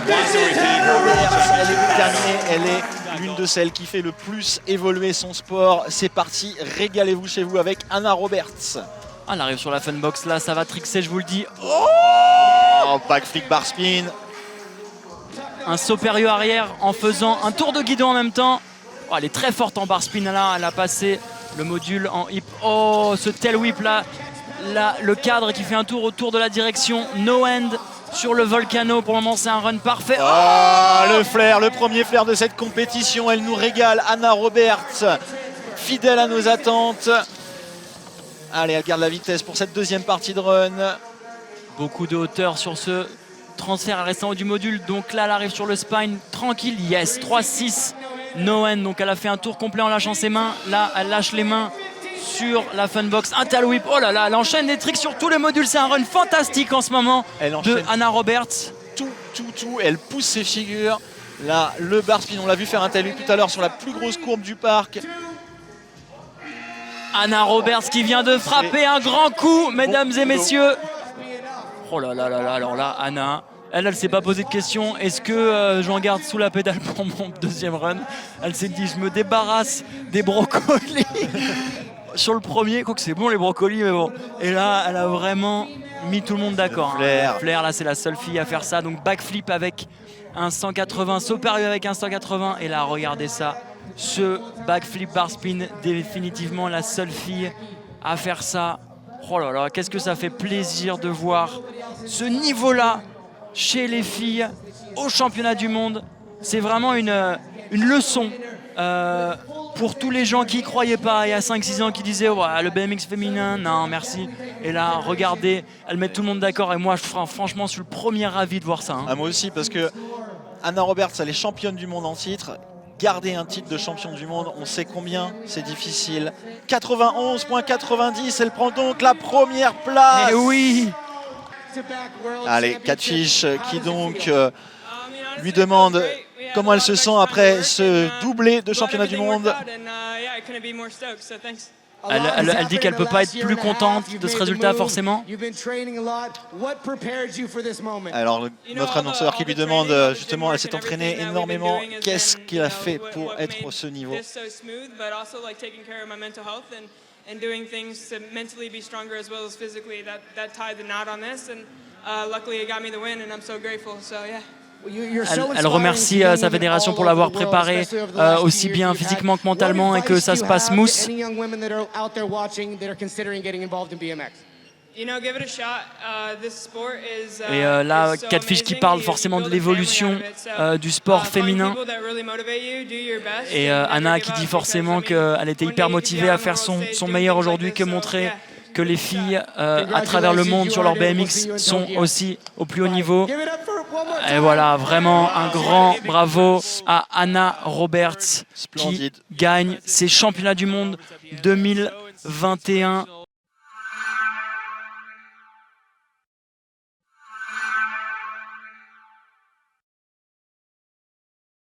Elle est terminée, elle est l'une de celles qui fait le plus évoluer son sport. C'est parti, régalez-vous chez vous avec Hannah Roberts. Ah, elle arrive sur la funbox là, ça va trickser, je vous le dis. Oh, backflip bar spin. Un saut périlleux arrière en faisant un tour de guidon en même temps. Oh, elle est très forte en bar spin là, elle a passé le module en hip. Oh, ce tail whip là, le cadre qui fait un tour autour de la direction. No end sur le volcano. Pour le moment, c'est un run parfait. Oh, le flair, le premier flair de cette compétition. Elle nous régale. Hannah Roberts, fidèle à nos attentes. Allez, elle garde la vitesse pour cette deuxième partie de run. Beaucoup de hauteur sur ce transfert restant du module. Donc là, elle arrive sur le spine. Tranquille, yes, 3-6. No end. Donc elle a fait un tour complet en lâchant ses mains. Là, elle lâche les mains sur la funbox. Un tail whip. Oh là là, elle enchaîne des tricks sur tous les modules. C'est un run fantastique en ce moment de Hannah Roberts. Tout. Elle pousse ses figures. Là, le bar spin, on l'a vu faire un tail whip tout à l'heure sur la plus grosse courbe du parc. Hannah Roberts qui vient de frapper un grand coup, mesdames et messieurs. Oh là là là là, alors là, Hannah, elle s'est pas posé de question. Est-ce que j'en garde sous la pédale pour mon deuxième run? Elle s'est dit, je me débarrasse des brocolis sur le premier. Quoique c'est bon les brocolis, mais bon. Et là, elle a vraiment mis tout le monde d'accord. Flair, là, c'est la seule fille à faire ça. Donc backflip avec un 180, saut périlleux avec un 180. Et là, regardez ça. Ce backflip bar spin, définitivement la seule fille à faire ça. Oh là là, qu'est-ce que ça fait plaisir de voir ce niveau-là chez les filles au championnat du monde. C'est vraiment une leçon pour tous les gens qui y croyaient pas il y a 5-6 ans, qui disaient ouais, le BMX féminin, non merci. Et là, regardez, elle met tout le monde d'accord. Et moi, franchement, je suis le premier ravi de voir ça. Ah, moi aussi, parce que Hannah Roberts, elle est championne du monde en titre. Garder un titre de champion du monde, on sait combien c'est difficile. 91.90, elle prend donc la première place. Et oui. Allez, Catfish qui donc lui demande comment elle se sent après ce doublé de championnat du monde. Elle dit qu'elle ne peut pas être plus contente de ce résultat forcément. Alors notre annonceur qui lui demande justement, elle s'est entraînée énormément, qu'est-ce qu'elle a fait pour être à ce niveau? And doing things to mentally be stronger as well as physically, that tied the knot on this, and luckily it got me the win, and I'm so grateful. So yeah. Elle remercie sa fédération pour l'avoir préparé aussi bien physiquement que mentalement et que ça se passe mousse. Et là, Catfish qui parle forcément de l'évolution du sport féminin. Et Hannah qui dit forcément qu'elle était hyper motivée à faire son meilleur aujourd'hui, que montrer que les filles à travers le monde sur leur BMX sont aussi au plus haut niveau. Et voilà, vraiment un grand bravo à Hannah Roberts qui gagne ses championnats du monde 2021.